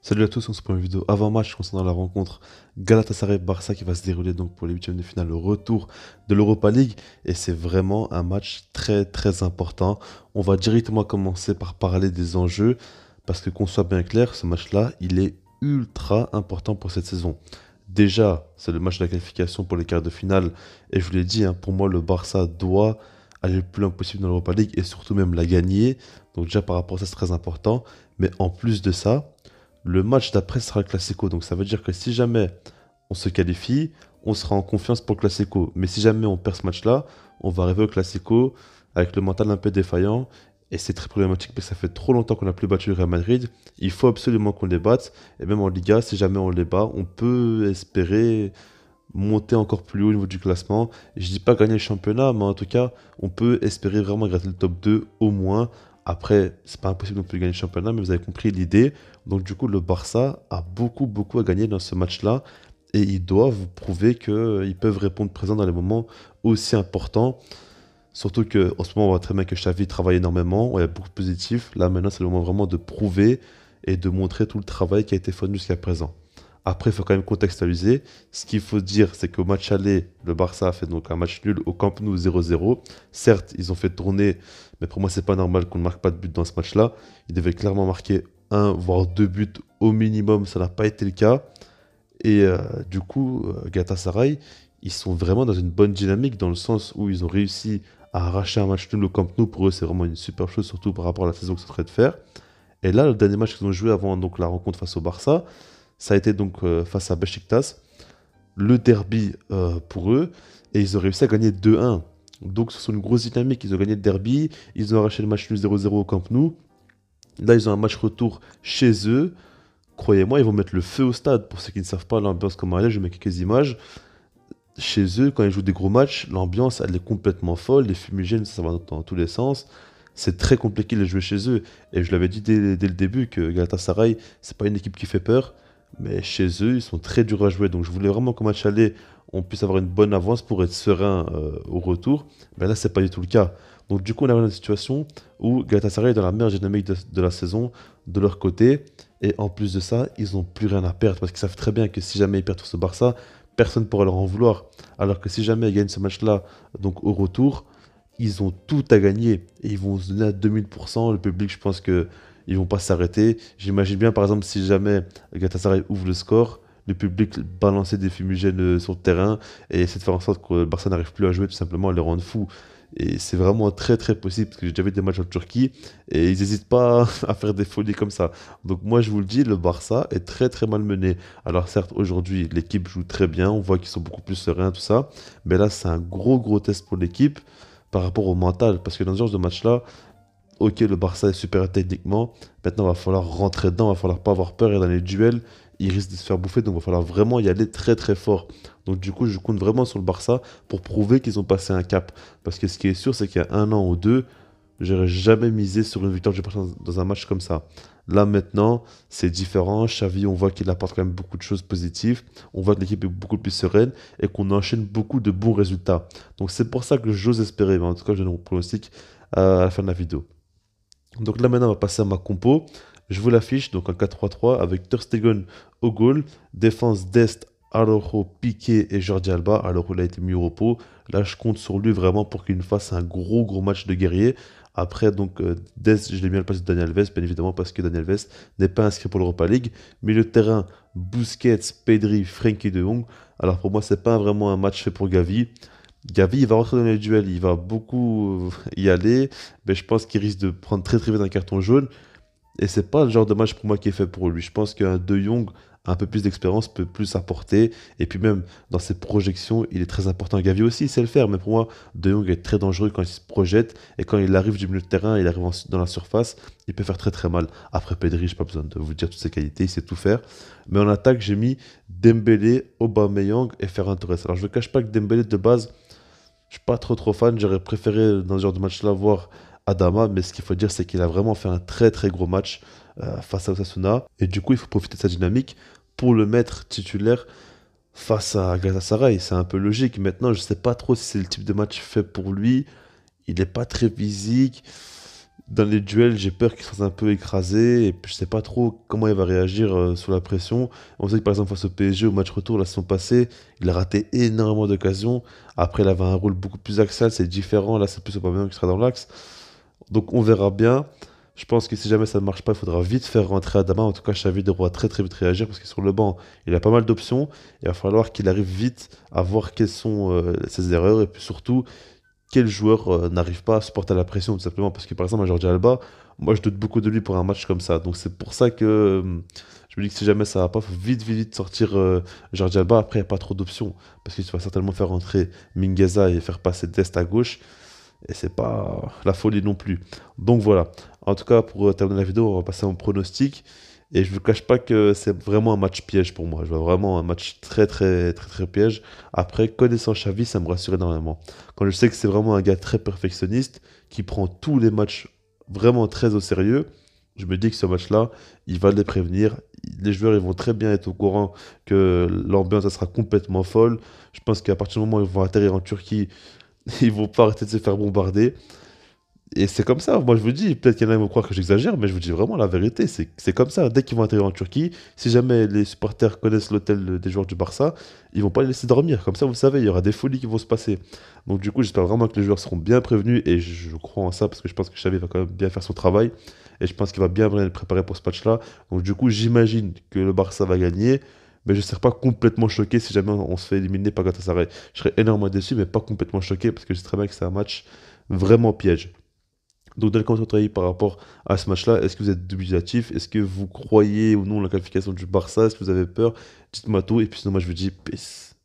Salut à tous, on se prend une vidéo avant-match concernant la rencontre Galatasaray-Barça qui va se dérouler donc pour les huitièmes de finale, le retour de l'Europa League. Et c'est vraiment un match très très important. On va directement commencer par parler des enjeux parce que qu'on soit bien clair, ce match-là, il est ultra important pour cette saison. Déjà, c'est le match de la qualification pour les quarts de finale. Et je vous l'ai dit, hein, pour moi, le Barça doit aller le plus loin possible dans l'Europa League et surtout même la gagner. Donc déjà par rapport à ça, c'est très important. Mais en plus de ça, le match d'après sera le Classico. Donc ça veut dire que si jamais on se qualifie, on sera en confiance pour le Classico. Mais si jamais on perd ce match-là, on va arriver au Classico avec le mental un peu défaillant. Et c'est très problématique parce que ça fait trop longtemps qu'on n'a plus battu le Real Madrid. Il faut absolument qu'on les batte. Et même en Liga, si jamais on les bat, on peut espérer monter encore plus haut au niveau du classement. Je dis pas gagner le championnat, mais en tout cas, on peut espérer vraiment gratter le top 2 au moins. Après, c'est pas impossible non plus de gagner le championnat, mais vous avez compris l'idée. Donc du coup, le Barça a beaucoup à gagner dans ce match-là. Et ils doivent prouver qu'ils peuvent répondre présent dans les moments aussi importants. Surtout qu'en ce moment, on voit très bien que Xavi travaille énormément. Il y a beaucoup de positifs. Là, maintenant, c'est le moment vraiment de prouver et de montrer tout le travail qui a été fait jusqu'à présent. Après, il faut quand même contextualiser. Ce qu'il faut dire, c'est qu'au match aller, le Barça a fait donc un match nul au Camp Nou 0-0. Certes, ils ont fait tourner, mais pour moi, c'est pas normal qu'on ne marque pas de but dans ce match-là. Ils devaient clairement marquer un, voire deux buts au minimum. Ça n'a pas été le cas. Et du coup, Galatasaray, ils sont vraiment dans une bonne dynamique dans le sens où ils ont réussi à arracher un match nul au Camp Nou. Pour eux, c'est vraiment une super chose, surtout par rapport à la saison qu'ils sont en train de faire. Et là, le dernier match qu'ils ont joué avant donc, la rencontre face au Barça, ça a été donc face à Besiktas, le derby pour eux, et ils ont réussi à gagner 2-1. Donc ce sont une grosse dynamique, ils ont gagné le derby, ils ont arraché le match nul 0-0 au Camp Nou. Là, ils ont un match retour chez eux. Croyez-moi, ils vont mettre le feu au stade. Pour ceux qui ne savent pas l'ambiance comment elle est, je mets quelques images. Chez eux, quand ils jouent des gros matchs, l'ambiance, elle est complètement folle. Les fumigènes, ça va dans tous les sens. C'est très compliqué de les jouer chez eux. Et je l'avais dit dès le début que Galatasaray, c'est pas une équipe qui fait peur. Mais chez eux, ils sont très durs à jouer. Donc je voulais vraiment qu'au match aller, on puisse avoir une bonne avance pour être serein au retour. Mais là, c'est pas du tout le cas. Donc du coup, on a une situation où Galatasaray est dans la meilleure dynamique de la saison de leur côté. Et en plus de ça, ils n'ont plus rien à perdre parce qu'ils savent très bien que si jamais ils perdent face au Barça, personne ne pourra leur en vouloir. Alors que si jamais ils gagnent ce match-là, donc au retour, ils ont tout à gagner et ils vont se donner à 2000%. Le public, je pense que ils vont pas s'arrêter. J'imagine bien, par exemple, si jamais Galatasaray ouvre le score, le public balancer des fumigènes sur le terrain et essayer de faire en sorte que le Barça n'arrive plus à jouer, tout simplement, les rendre fous. Et c'est vraiment très possible parce que j'ai déjà vu des matchs en Turquie et ils n'hésitent pas à faire des folies comme ça. Donc moi je vous le dis, le Barça est très mal mené. Alors certes aujourd'hui l'équipe joue très bien, on voit qu'ils sont beaucoup plus sereins tout ça, mais là c'est un gros test pour l'équipe par rapport au mental parce que dans ce genre de match-là, ok, le Barça est super techniquement. Maintenant, il va falloir rentrer dedans, il va falloir pas avoir peur. Et dans les duels, il risque de se faire bouffer. Donc, il va falloir vraiment y aller très fort. Donc, du coup, je compte vraiment sur le Barça pour prouver qu'ils ont passé un cap. Parce que ce qui est sûr, c'est qu'il y a un an ou deux, j'aurais jamais misé sur une victoire du Barça dans un match comme ça. Là, maintenant, c'est différent. Xavi, on voit qu'il apporte quand même beaucoup de choses positives. On voit que l'équipe est beaucoup plus sereine et qu'on enchaîne beaucoup de bons résultats. Donc, c'est pour ça que j'ose espérer. Mais en tout cas, je donne mon pronostic à la fin de la vidéo. Donc là maintenant on va passer à ma compo. Je vous l'affiche donc en 4-3-3 avec Ter Stegen au goal, défense d'Est, Araujo, Piqué et Jordi Alba. Araujo il a été mis au repos. Là je compte sur lui vraiment pour qu'il nous fasse un gros match de guerrier. Après donc Dest, je l'ai mis à la place de Daniel Alves, bien évidemment parce que Daniel Alves n'est pas inscrit pour l'Europa League. Milieu de terrain, Busquets, Pedri, Frenkie de Jong. Alors pour moi c'est pas vraiment un match fait pour Gavi. Gavi, il va rentrer dans les duels, il va beaucoup y aller, mais je pense qu'il risque de prendre très vite un carton jaune. Et c'est pas le genre de match pour moi qui est fait pour lui. Je pense qu'un De Jong, un peu plus d'expérience, peut plus apporter. Et puis même dans ses projections, il est très important. Gavi aussi, il sait le faire, mais pour moi, De Jong est très dangereux quand il se projette. Et quand il arrive du milieu de terrain, il arrive dans la surface, il peut faire très mal. Après Pedri, j'ai pas besoin de vous dire toutes ses qualités, il sait tout faire. Mais en attaque, j'ai mis Dembélé, Aubameyang et Ferran Torres. Alors je ne cache pas que Dembélé de base, je suis pas trop fan. J'aurais préféré dans ce genre de match-là voir Adama, mais ce qu'il faut dire, c'est qu'il a vraiment fait un très gros match face à Osasuna. Et du coup, il faut profiter de sa dynamique pour le mettre titulaire face à Galatasaray. C'est un peu logique. Maintenant, je sais pas trop si c'est le type de match fait pour lui. Il n'est pas très physique. Dans les duels, j'ai peur qu'il se fasse un peu écraser et puis je sais pas trop comment il va réagir sous la pression. On sait que par exemple face au PSG au match retour la saison passée, il a raté énormément d'occasions. Après, il avait un rôle beaucoup plus axial, c'est différent. Là, c'est plus Aubameyang qui sera dans l'axe. Donc on verra bien. Je pense que si jamais ça ne marche pas, il faudra vite faire rentrer Adama. En tout cas, Xavi devra très très vite réagir parce que sur le banc, il a pas mal d'options. Il va falloir qu'il arrive vite à voir quelles sont ses erreurs et puis surtout quel joueur n'arrive pas à supporter la pression tout simplement parce que par exemple, à Jordi Alba, moi je doute beaucoup de lui pour un match comme ça. Donc c'est pour ça que je me dis que si jamais ça va pas, faut vite vite vite sortir Jordi Alba. Après, il n'y a pas trop d'options parce que tu vas certainement faire rentrer Mingueza et faire passer Dest à gauche. Et c'est pas la folie non plus. Donc voilà. En tout cas, pour terminer la vidéo, on va passer en pronostic. Et je ne vous cache pas que c'est vraiment un match piège pour moi. Je vois vraiment un match très très très très piège. Après, connaissant Xavi, ça me rassure énormément. Quand je sais que c'est vraiment un gars très perfectionniste, qui prend tous les matchs vraiment très au sérieux, je me dis que ce match-là, il va les prévenir. Les joueurs, ils vont très bien être au courant que l'ambiance, ça sera complètement folle. Je pense qu'à partir du moment où ils vont atterrir en Turquie, ils vont pas arrêter de se faire bombarder. Et c'est comme ça, moi je vous dis, peut-être qu'il y en a qui vont croire que j'exagère, mais je vous dis vraiment la vérité, c'est comme ça. Dès qu'ils vont atterrir en Turquie, si jamais les supporters connaissent l'hôtel des joueurs du Barça, ils vont pas les laisser dormir. Comme ça, vous savez, il y aura des folies qui vont se passer. Donc du coup, j'espère vraiment que les joueurs seront bien prévenus, et je crois en ça, parce que je pense que Xavi va quand même bien faire son travail, et je pense qu'il va bien les préparer pour ce match-là. Donc du coup, j'imagine que le Barça va gagner, mais je ne serai pas complètement choqué si jamais on se fait éliminer par Galatasaray. Je serais énormément déçu, mais pas complètement choqué, parce que je sais très bien que c'est un match vraiment piège. Donc, dans le commentaire votre avis par rapport à ce match-là, est-ce que vous êtes dubitatif? Est-ce que vous croyez ou non la qualification du Barça? Est-ce que vous avez peur? Dites-moi tout. Et puis sinon, moi, je vous dis peace.